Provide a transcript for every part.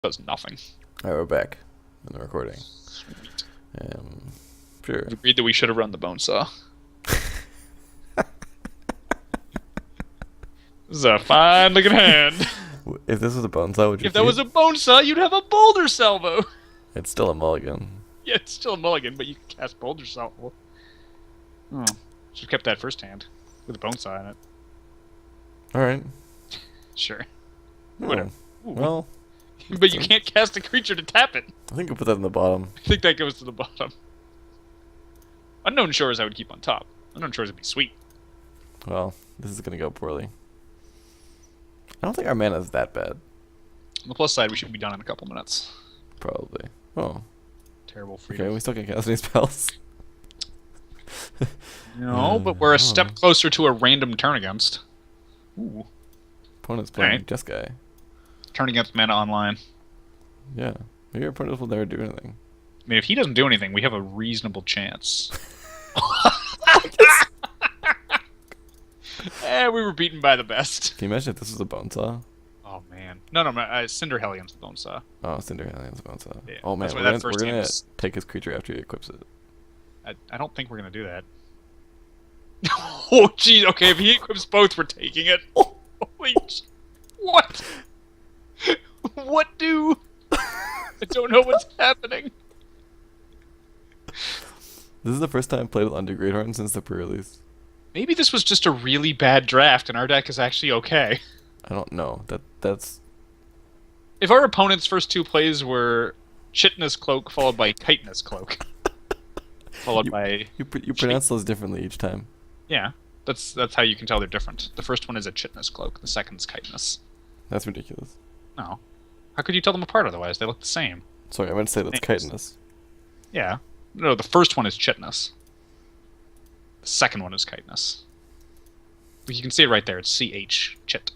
Does nothing. Alright, we're back in the recording. Sweet. Sure. We agreed that we should have run the bone saw. This is a fine looking hand. If this was a bone saw, would you If that was a bone saw, you'd have a boulder salvo. It's still a mulligan. Yeah, it's still a mulligan, but you can cast boulder salvo. Oh, should have kept that first hand with a bone saw in it. Alright. Sure. Oh, Whatever. Ooh. well, But you can't cast a creature to tap it. I think I'll put that in the bottom. I think that goes to the bottom. Unknown Shores I would keep on top. Unknown Shores would be sweet. Well, this is gonna go poorly. I don't think our mana is that bad. On the plus side, we should be done in a couple minutes. Probably. Oh. Terrible freedom. Okay, we still can't cast any spells. No, but we're a step closer to a random turn against. Ooh. Opponent's playing Alright. Just Guy. Turn against mana online. Yeah. Maybe our opponent will never do anything. I mean, if he doesn't do anything, we have a reasonable chance. We were beaten by the best. Can you imagine if this was a bone saw? Oh, man. No, Cinder Hellion's the bone saw. Oh, Cinder Hellion's a bone saw. Yeah, Oh man, that's why we're that first gonna hand is- take his creature after he equips it. I don't think we're going to do that. Oh, jeez. Okay, if he equips both, we're taking it. Holy What? What do? I don't know what's happening. This is the first time I've played with Under Greathorn since the pre-release. Maybe this was just a really bad draft, and our deck is actually okay. I don't know. That's If our opponent's first two plays were Chitness Cloak followed by Chitinous Cloak, followed by you pronounce those differently each time. yeah, that's how you can tell they're different. The first one is a Chitness Cloak, the second's Chitinous. That's ridiculous. No, how could you tell them apart otherwise? They look the same. Sorry, I meant to say that's Thanks. chitinous. Yeah, no, the first one is Chitness. The second one is Chitinous. You can see it right there. It's CH Chit.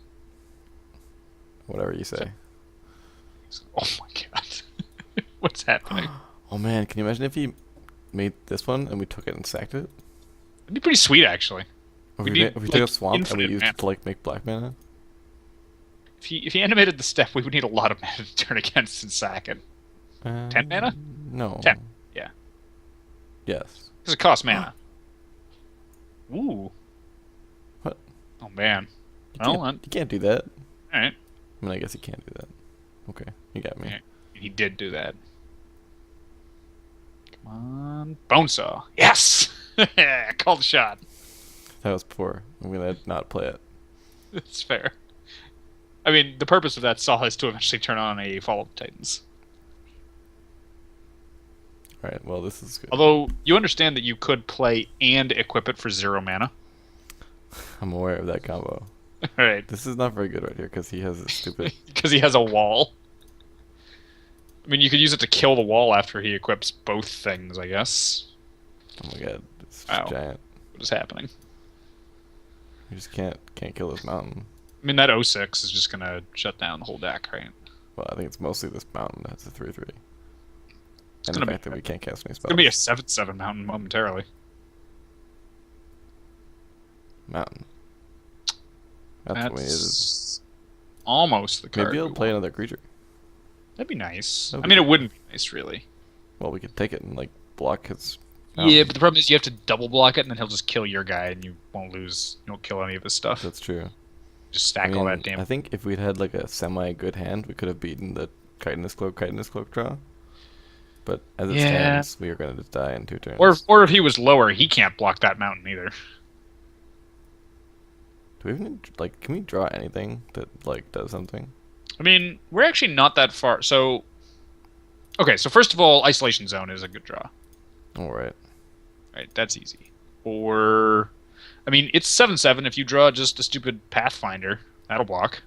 Whatever you say. Oh my god, what's happening? Oh man, can you imagine if he made this one and we took it and sacked it? It'd be pretty sweet, actually. Or We if need, we took like, a swamp and we infinite used mana. it to like make black mana? If he animated the step, we would need a lot of mana to turn against and sack it. 10 mana? No. 10, yeah. Yes. Because it costs mana. Ooh. What? Oh, man. You can't do that. Alright. I mean, I guess you can't do that. Okay, you got me. Yeah, he did do that. Come on. Bonesaw. Yes! Call the shot. That was poor. I'm gonna not play it. That's fair. I mean, the purpose of that saw is to eventually turn on a Fall of the Titans. Alright, well, this is good. Although, you understand that you could play and equip it for 0 mana. I'm aware of that combo. Alright. This is not very good right here because he has this stupid. Because he has a wall. I mean, you could use it to kill the wall after he equips both things, I guess. Oh my god, it's Wow. giant. What is happening? You just can't kill this mountain. I mean, that 06 is just going to shut down the whole deck, right? Well, I think it's mostly this mountain that's a 3/3. And gonna the be- fact that we can't cast any It's spells. going to be a 7/7 mountain momentarily. Mountain. That's what we needed. That's almost the card. Maybe we I'll play want. another creature. That'd be nice. That'd I be mean, it good. wouldn't be nice, really. Well, we could take it and like block his. Yeah, but the problem is you have to double block it, and then he'll just kill your guy, and you won't lose. You won't kill any of his stuff. That's true. Just stack all that damage. I think if we'd had like a semi-good hand, we could have beaten the Chitinous Cloak draw. But as it Yeah. stands, we are going to just die in 2 turns. Or if he was lower, he can't block that mountain either. Do we even like? Can we draw anything that like does something? I mean, we're actually not that far. So, okay. So first of all, Isolation Zone is a good draw. All right. Right, that's easy. Or, I mean, it's 7/7. If you draw just a stupid Pathfinder, that'll block.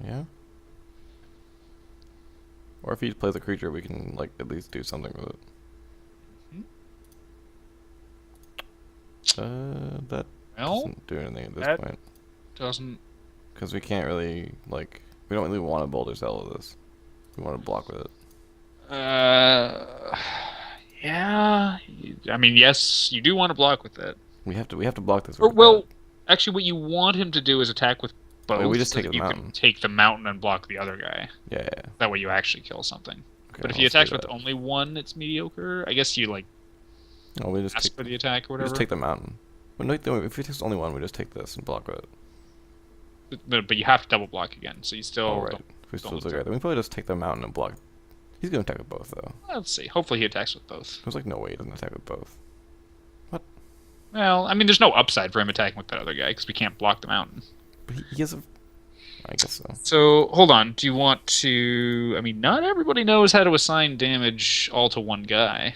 Yeah. Or if he plays a creature, we can like at least do something with it. That Well, doesn't do anything at this that- point doesn't. because we can't really like. We don't really want to boulder cell with this. We want to block with it. Yeah. I mean, yes, you do want to block with that. We have to block this. Or, really well, bad. actually, what you want him to do is attack with both. Well, we just so take that the you mountain. can take the mountain and block the other guy. Yeah, yeah. That way you actually kill something. Okay, But if he let's do attacks with that. only one, it's mediocre. I guess you like No, we just ask take. for the attack or We whatever. just take the mountain. But no, if he takes only one, we just take this and block with it. But you have to double block again, so you still. Oh, right. Don't, If we still don't do that, then we probably just take the mountain and block. He's gonna attack with both, though. Let's see. Hopefully he attacks with both. There's like no way he doesn't attack with both. What? Well, I mean, there's no upside for him attacking with that other guy because we can't block the mountain. But he has a. I guess so. So hold on. Do you want to? I mean, not everybody knows how to assign damage all to one guy.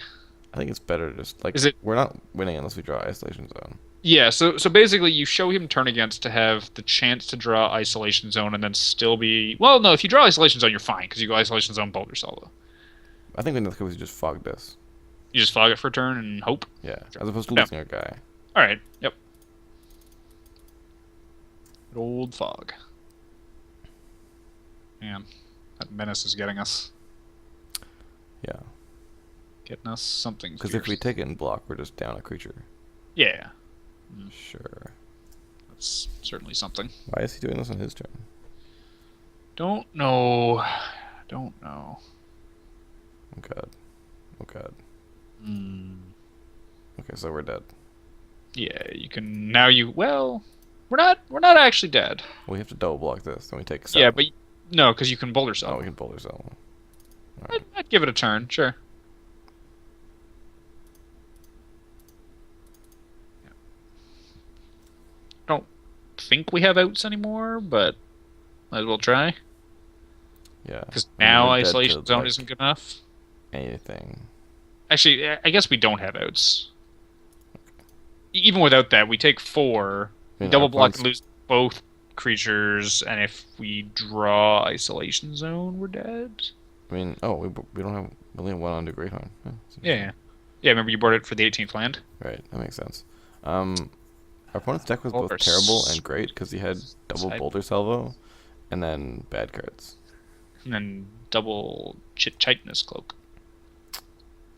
I think it's better just like Is it- we're not winning unless we draw isolation zone. Yeah. So basically, you show him turn against to have the chance to draw isolation zone and then still be. Well, no. If you draw isolation zone, you're fine because you go isolation zone boulder salvo. I think in this case we just fog this. You just fog it for a turn and hope. Yeah, as opposed to Yeah. losing our guy. All right. Yep. Good old fog. Man, that menace is getting us. Yeah, Getting us something. because if we take it and block, we're just down a creature. Yeah, Sure. that's certainly something. Why is he doing this on his turn? Don't know. Don't know. Oh god. Oh god. Hmm. Okay, so we're dead. Yeah, you can now. Well, we're not actually dead. We have to double block this, then we take Yeah, 7. but no, because you can boulder Oh, cell. we can boulder cell. I'd give it a turn, sure. Don't think we have outs anymore, but might as well try. Yeah. Because I mean, now we're dead isolation to, zone like, isn't good enough. anything. Actually, I guess we don't have outs. Even without that, we take 4, I mean, double our block opponent's- and lose both creatures, and if we draw isolation zone, we're dead. I mean, oh, we don't have. We only have one on the Great Horn. Yeah, that's Yeah, yeah. Yeah, remember you boarded for the 18th land? Right, that makes sense. Our opponent's deck was Both both are terrible and great because he had double side- boulder salvo, and then bad cards. And then double chitinous cloak.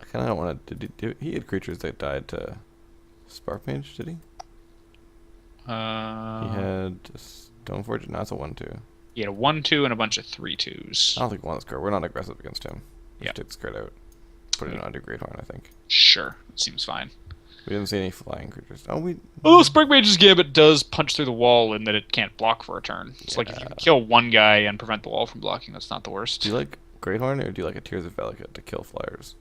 I kind of don't want to. He had creatures that died to Spark Mage, did he? He had a Stoneforge. No, it's a 1/2. He had a 1/2 and a bunch of 3/2s. I don't think we want this card. We're not aggressive against him. Yeah. Just take this card out. Put it in under Great Horn, I think. Sure, seems fine. We didn't see any flying creatures. Oh, we. Oh, Sprig Mage's Gambit does punch through the wall in that it can't block for a turn. It's like if you Yeah. can kill one guy and prevent the wall from blocking, that's not the worst. Do you like Great Horn or do you like a Tears of Valakut to kill flyers?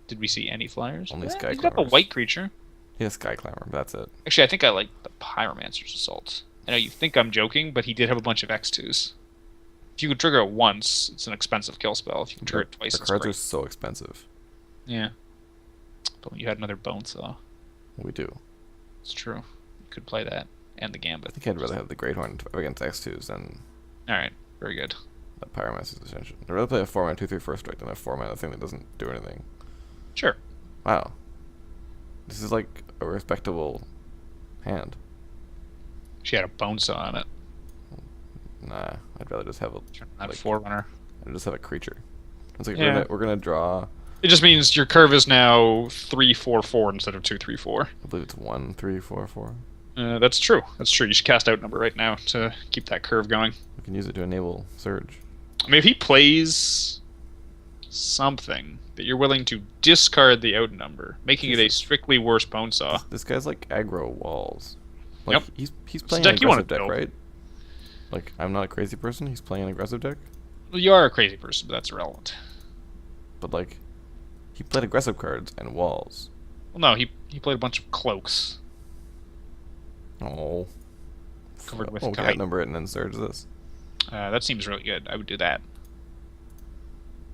Did we see any flyers? Only Yeah, Sky he's got the Climbers. white creature. He has Sky Clamor, but that's it. Actually, I think I like the Pyromancer's Assault. I know you think I'm joking, but he did have a bunch of X2s. If you can trigger it once, it's an expensive kill spell. If you can trigger it twice, The it's cards are great. so expensive. Yeah. But when you had another Bone Saw, We do. it's true. You could play that and the I Gambit. think I'd rather have the Great Horn against X2s than Alright, very good. the Pyromancer's Ascension. I'd rather play a 4-mana 2/3 first strike than a 4-mana thing that doesn't do anything. Sure. Wow. This is like a respectable hand. She had a Bone Saw on it. Nah, I'd rather just have a That like, Forerunner. I'd just have a creature. It's like Yeah. we're gonna draw. It just means your curve is now 3-4-4 instead of 2-3-4. I believe it's 1, 3, 4, 4. That's true. That's true. You should cast Outnumber right now to keep that curve going. We can use it to enable Surge. I mean, if he plays something that you're willing to discard the Outnumber, making it a strictly worse Bone Saw. This guy's like aggro walls. Like Yep. he's a playing deck an you wanna aggressive deck, build. right? Like I'm not a crazy person. He's playing an aggressive deck, Well, you are a crazy person, but that's irrelevant. but like he played aggressive cards and walls. Well, no, he played a bunch of cloaks Oh. covered with we can kite. outnumber it and then Surge this. That seems really good. I would do that.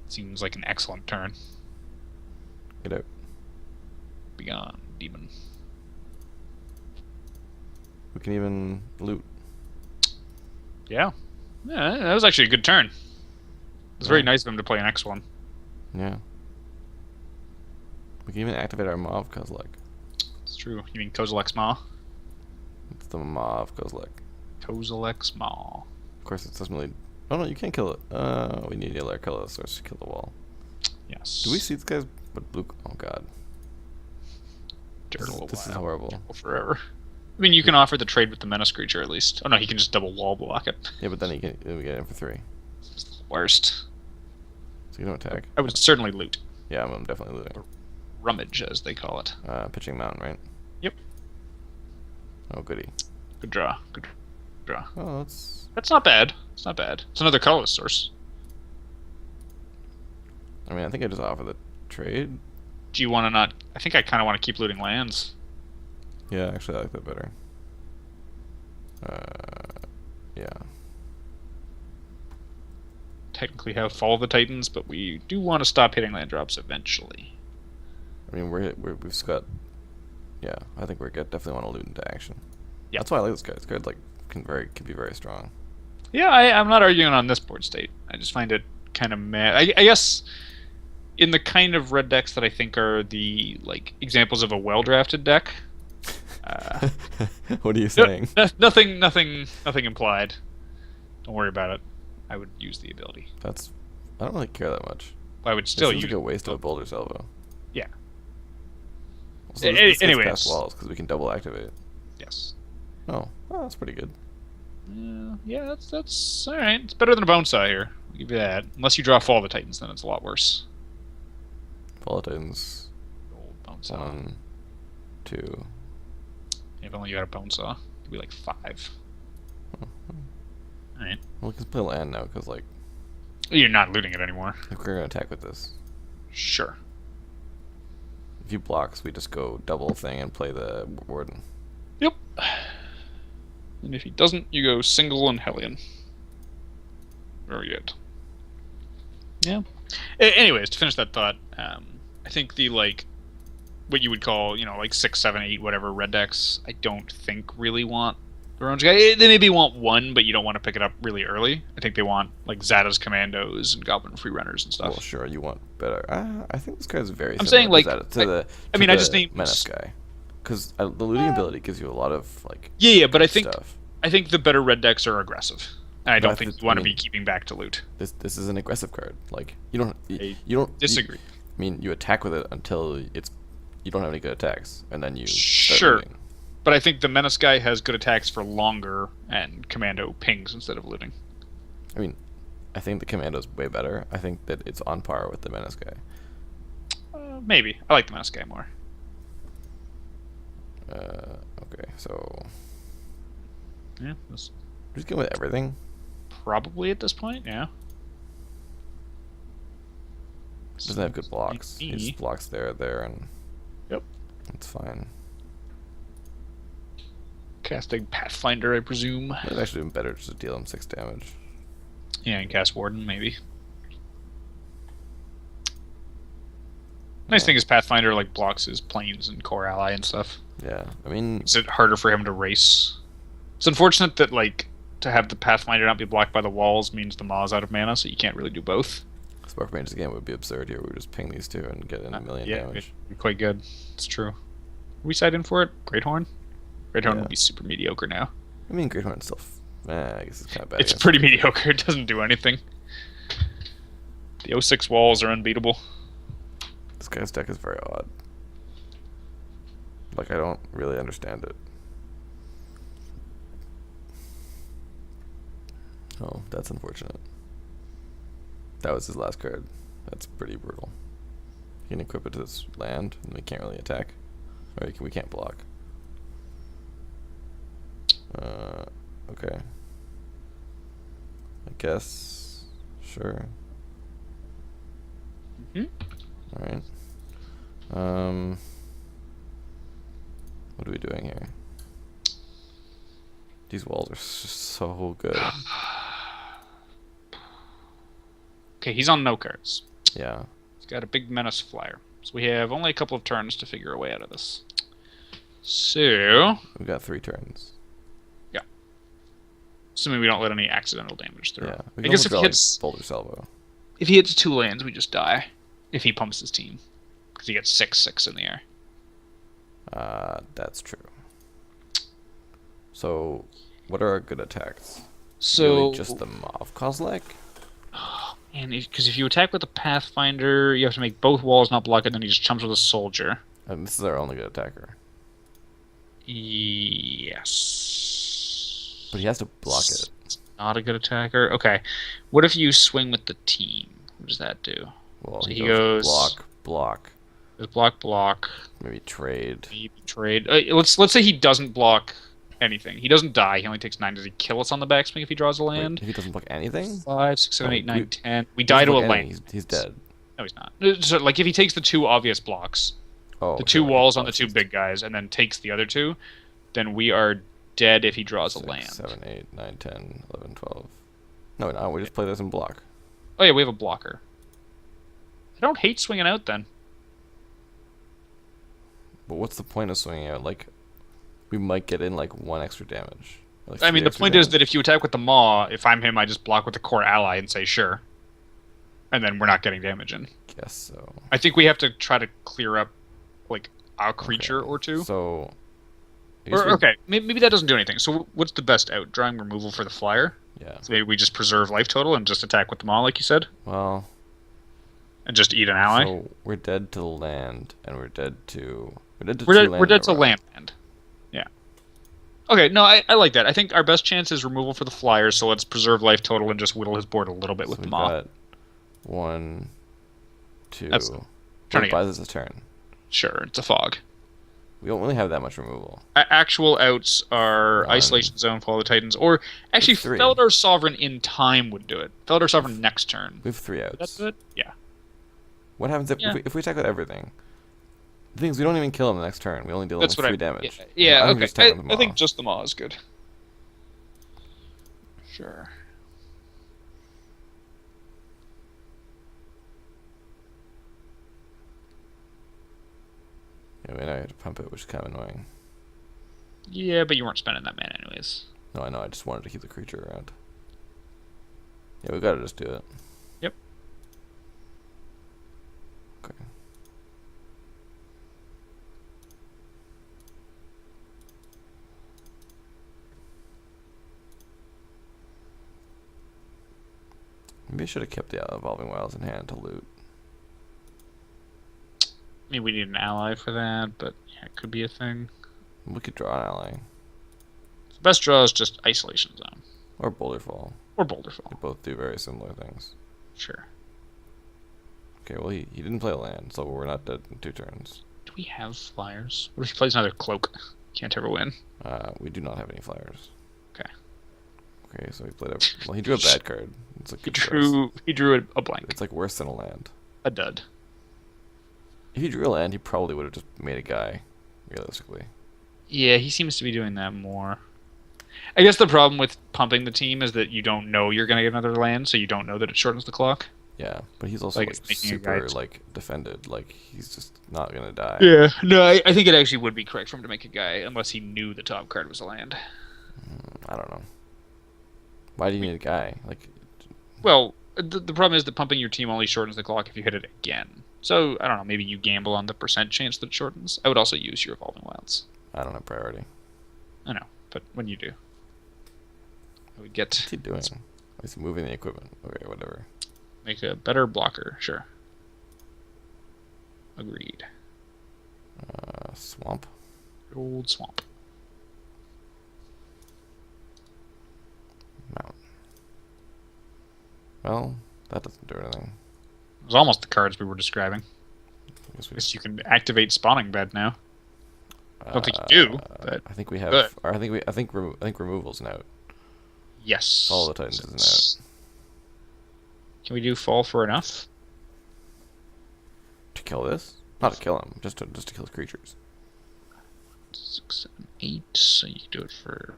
Seems like an excellent turn. Get out. Be gone, demon. We can even loot. Yeah. Yeah, that was actually a good turn. It was very Yeah. nice of him to play an X1. Yeah. We can even activate our Mauve Kozilek. It's true. You mean Kozilek's Maw? It's the Mauve Kozilek. Kozilek's Maw. Of course, it doesn't really. Oh no, you can't kill it. We need yellow color source to kill the wall. Yes. Do we see this guy's with blue? Oh god. Dirt a little This is while. horrible. Jungle forever. I mean, you can offer the trade with the menace creature at least. Oh no, he can just double wall block it. Yeah, but then we get in for 3. It's the worst. So you don't attack. I would certainly loot. Yeah, I'm definitely looting. Rummage, as they call it. Pitching mountain, right? Yep. Oh, goody. Good draw. Good draw. Oh, that's not bad. It's not bad. It's another colorless source. I mean, I think I just offer the trade. Do you want to not? I think I kind of want to keep looting lands. Yeah, actually, I like that better. Yeah. Technically have Fall of the Titans, but we do want to stop hitting land drops eventually. I mean, we've got. Yeah, I think definitely want to loot into action. Yeah, that's why I like this card. This card can be very strong. Yeah, I'm not arguing on this board state. I just find it kind of mad. I guess in the kind of red decks that I think are the examples of a well-drafted deck. What are you saying? Nothing implied. Don't worry about it. I would use the ability. I don't really care that much. I would still use. It's like a waste of a Boulder Salvo. Yeah. Also, this gets past walls because we can double activate. Yes. Oh, that's pretty good. Yeah, that's all right. It's better than a bone saw here. I'll give you that. Unless you draw Fall of the Titans, then it's a lot worse. Fall of the Titans. Old bone saw. 1, 2. If only you had a bone saw, it'd be like 5. Oh. All right. Well, we can play land now because you're not looting it anymore. If we're gonna attack with this. Sure. If you blocks, we just go double thing and play the Warden. Yep. And if he doesn't, you go single and Hellion. Very good. Yeah. Anyways, to finish that thought, I think the what you would call 6, 7, 8, whatever red decks, I don't think really want their own guy. They maybe want one, but you don't want to pick it up really early. I think they want Zada's Commandos and Goblin Free Runners and stuff. Well, sure, you want better. I think this card is very. I'm saying to the I just named Menace guy, because the looting ability gives you a lot of Yeah, but I think the better red decks are aggressive. And I don't think you want to be keeping back to loot. This is an aggressive card. You don't disagree. I mean, you attack with it until you don't have any good attacks, and then you sure. Looting. But I think the Menace guy has good attacks for longer and Commando pings instead of looting. I mean, I think the Commando's way better. I think that it's on par with the Menace guy. Maybe. I like the Menace guy more. Okay, so yeah, just go with everything. Probably at this point, yeah. Doesn't have good blocks. He just blocks there, and yep, it's fine. Casting Pathfinder, I presume. It'd actually been better just to deal him 6 damage. Yeah, and cast Warden, maybe. Nice thing is Pathfinder blocks his planes and core ally and stuff. Yeah, I mean, is it harder for him to race? It's unfortunate that to have the Pathfinder not be blocked by the walls means the Maw's out of mana, so you can't really do both. Spark Range again would be absurd here. We would just ping these two and get in a million damage. Yeah, quite good. It's true. We side in for it. Great Horn. Great Horn would be super mediocre now. I mean, Great Horn's still. I guess it's kind of bad. It's pretty mediocre. It doesn't do anything. The 06 walls are unbeatable. This guy's deck is very odd. I don't really understand it. Oh, that's unfortunate. That was his last card. That's pretty brutal. You can equip it to this land, and we can't really attack. Or we can't block. Okay. I guess. Sure. Alright. What are we doing here? These walls are so good. Okay, he's on no cards. Yeah. He's got a big Menace flyer. So we have only a couple of turns to figure a way out of this. So we've got 3 turns. Yeah. Assuming we don't let any accidental damage through. Yeah. I guess if he hits Boulder Salvo. If he hits 2 lands, we just die. If he pumps his team. Because he gets 6/6 in the air. That's true. So, what are our good attacks? So really just the Mav Kozlek? And because if you attack with a Pathfinder, you have to make both walls not block it, and then he just chumps with a soldier. And this is our only good attacker. Yes. But he has to block it. It's not a good attacker. Okay. What if you swing with the team? What does that do? Well, So he he goes goes block. There's block. Maybe trade. Maybe trade. Let's say he doesn't block anything. He doesn't die. He only takes 9. Does he kill us on the backswing if he draws a Wait, land? if he doesn't block anything? 5, 6, 7, No, 8, 9, we- 10. We He die doesn't to a block land. anything. He's dead. No, he's not. So, like, if he takes the 2 obvious blocks, Oh, the okay, 2 like walls on the plus 2 big guys, and then takes the other 2, then we are dead if he draws a 6, land. 7, 8, 9, 10, 11, 12. No, we just play this in block. Oh, yeah, we have a blocker. I don't hate swinging out, then. But what's the point of swinging out? Like, we might get in, like, 1 extra damage. Like I mean, 3 the extra point is damage. that if you attack with the Maw, if I'm him, I just block with the core ally and say, sure. And then we're not getting damage in. Guess so. I think we have to try to clear up, like, a creature or 2. So... I guess Okay, maybe that doesn't do anything. So what's the best out? Drawing removal for the flyer? Yeah. So maybe we just preserve life total and just attack with the Maw, like you said? Well... And just eat an ally? So, we're dead to land, and we're dead to... We're dead to We're dead to land. Yeah. Okay, no, I like that. I think our best chance is removal for the flyers, so let's preserve life total and just whittle his board a little bit with the Maw. Got 1, 2... That's- Turn turn buys us a turn. Sure, it's a fog. We don't really have that much removal. Actual outs are 1, Isolation Zone, Fall of the Titans, or actually 3. Felidar Sovereign in time would do it. Felidar Sovereign next turn. We have 3 outs. That's it? Yeah. What happens if we attack with everything? The thing is, we don't even kill him the next turn. We only deal him That's with what 3 damage. Yeah, I'm okay. just attacking with the I think Maw. just the Maw is good. Sure. Yeah, we know I have to pump it, which is kind of annoying. Yeah, but you weren't spending that mana anyways. No, I know. I just wanted to keep the creature around. Yeah, we gotta just do it. Yep. Okay. Maybe I should have kept the Evolving Wilds in hand to loot. I mean, we need an ally for that, but yeah, it could be a thing. We could draw an ally. So the best draw is just Isolation Zone. Or Boulder Fall. Or Boulder Fall. They both do very similar things. Sure. Okay, well, he didn't play a land, so we're not dead in 2 turns. Do we have flyers? What if he plays another cloak? Can't ever win. We do not have any flyers. Okay. Okay, so he played a... Well, he drew a bad card. It's like good for us. He drew a blank. It's like worse than a land. A dud. If he drew a land, he probably would have just made a guy, realistically. Yeah, he seems to be doing that more. I guess the problem with pumping the team is that you don't know you're going to get another land, so you don't know that it shortens the clock. Yeah, but he's also Like, like it's making a guy super like defended. Like he's just not gonna die. Yeah, no, I think it actually would be correct for him to make a guy, unless he knew the top card was a land. I don't know. Why do you need a guy? Like, Well, the problem is that pumping your team only shortens the clock if you hit it again. So, I don't know, maybe you gamble on the % chance that it shortens. I would also use your Evolving Wilds. I don't have priority. I know, but when you do, I would get... What's he doing? He's moving the equipment. Okay, whatever. Make a better blocker, sure. Agreed. Swamp. Old swamp. Mountain. Well, that doesn't do anything. It was almost the cards we were describing. I guess we Guess you can activate Spawning Bed now. I don't think you do, but I think we have. good. Or I think removal's an out. yes. Follow the Titans is an out. Can we do fall for enough? To kill this? Not to kill him, just to kill his creatures. 6, 7, 8. So you can do it for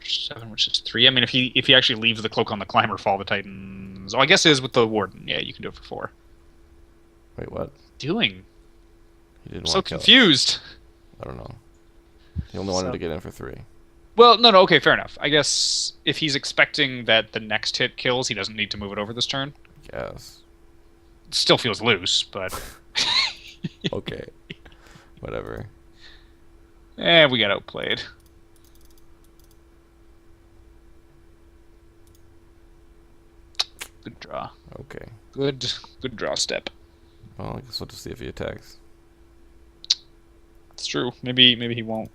7, which is 3. I mean, if he actually leaves the cloak on the climber, fall the Titans. Oh, I guess it is with the warden. Yeah, you can do it for 4. Wait, what? Doing? He didn't I'm so want to kill. confused. I don't know. He only wanted to get in for 3. Well, no, okay, fair enough. I guess if he's expecting that the next hit kills, he doesn't need to move it over this turn. Yes. It still feels loose, but... Okay. Whatever. We got outplayed. Good draw. Okay. Good draw step. Well, I guess we'll just see if he attacks. It's true. Maybe he won't.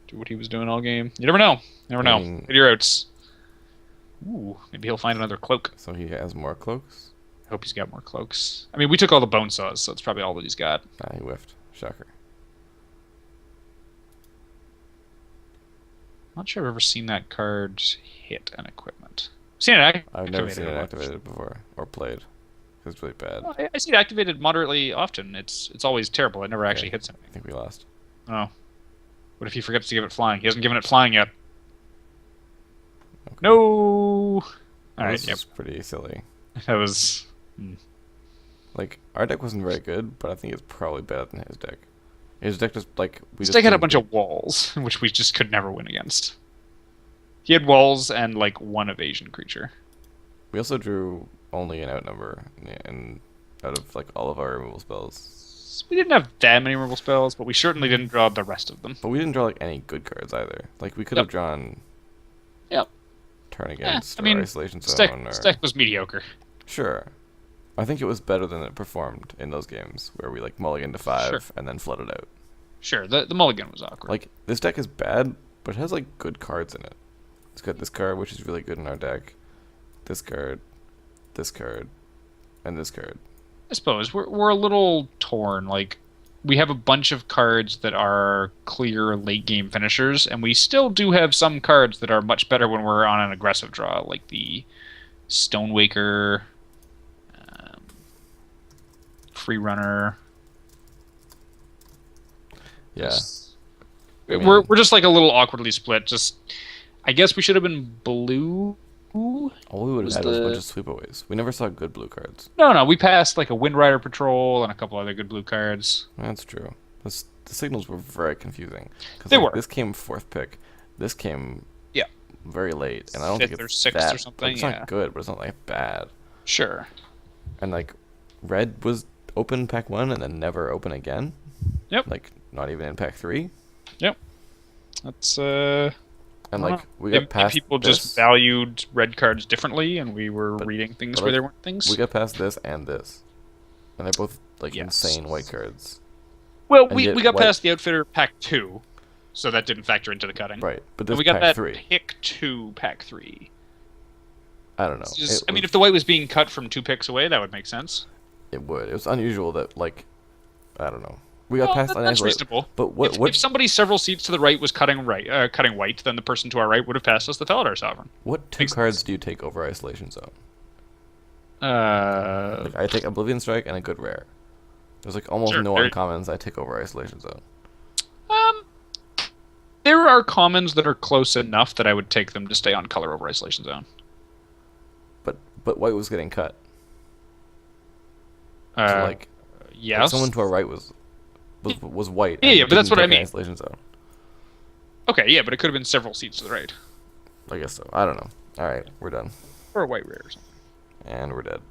Do what he was doing all game. You never know. Never know. Hit your outs. Ooh, maybe he'll find another cloak. So he has more cloaks? I hope he's got more cloaks. I mean, we took all the bone saws, so that's probably all that he's got. Nah, he whiffed. Shocker. I'm not sure I've ever seen that card hit an equipment. I've seen it activated. I've never seen it activated before or played. It's really bad. Well, I see it activated moderately often. It's always terrible. It never actually hits anything. I think we lost. Oh. What if he forgets to give it flying? He hasn't given it flying yet. Okay. No! Alright, This is pretty silly. That was... Like, our deck wasn't very good, but I think it's probably better than his deck. His deck just, like... His deck had a bunch of walls, which we just could never win against. He had walls and, like, one evasion creature. We also drew only an outnumber and out of, like, all of our removal spells. We didn't have that many removal spells, but we certainly didn't draw the rest of them. But we didn't draw, like, any good cards either. Like, we could have drawn... Yep. Turn Against, I mean, or Isolation Zone, or... Deck was mediocre. Sure. I think it was better than it performed in those games, where we, like, mulliganed to 5 Sure. and then flooded out. Sure, the mulligan was awkward. Like, this deck is bad, but it has, like, good cards in it. It's got this card, which is really good in our deck. This card, and this card. I suppose we're a little torn. Like, we have a bunch of cards that are clear late game finishers, and we still do have some cards that are much better when we're on an aggressive draw, like the Stonewaker, Free Runner. Yeah. I mean, we're just like a little awkwardly split. Just, I guess we should have been blue. All we would have had was a bunch of sweepaways. We never saw good blue cards. No, we passed like a Windrider Patrol and a couple other good blue cards. That's true. The signals were very confusing. They were. This came 4th pick. This came very late, and I don't 5th think or it's 6th that, or something. It's not good, but it's not like bad. Sure. And like, red was open pack 1 and then never open again. Yep. Like, not even in pack 3. Yep. That's And like, we got past people this. just valued red cards differently, and we were reading things where there weren't things. We got past this and this, and they're both like insane white cards. Well, we got past the Outfitter pack 2, so that didn't factor into the cutting. Right, but this we got pack that 3. pick 2 pack 3. I don't know. I mean, if the white was being cut from 2 picks away, that would make sense. It would. It was unusual that, like, I don't know. We got past that's reasonable. But what? If somebody several seats to the right was cutting white, then the person to our right would have passed us the Felidar Sovereign. What 2 cards do you take over Isolation Zone? Like, I take Oblivion Strike and a good rare. There's like almost no uncommons I take over Isolation Zone. There are commons that are close enough that I would take them to stay on color over Isolation Zone. But white was getting cut. So yes. Like someone to our right was white. Yeah, but that's what I mean. Isolation Zone. Okay, yeah, but it could have been several seats to the right. I guess so. I don't know. All right, we're done. Or a white rare or something. And we're dead.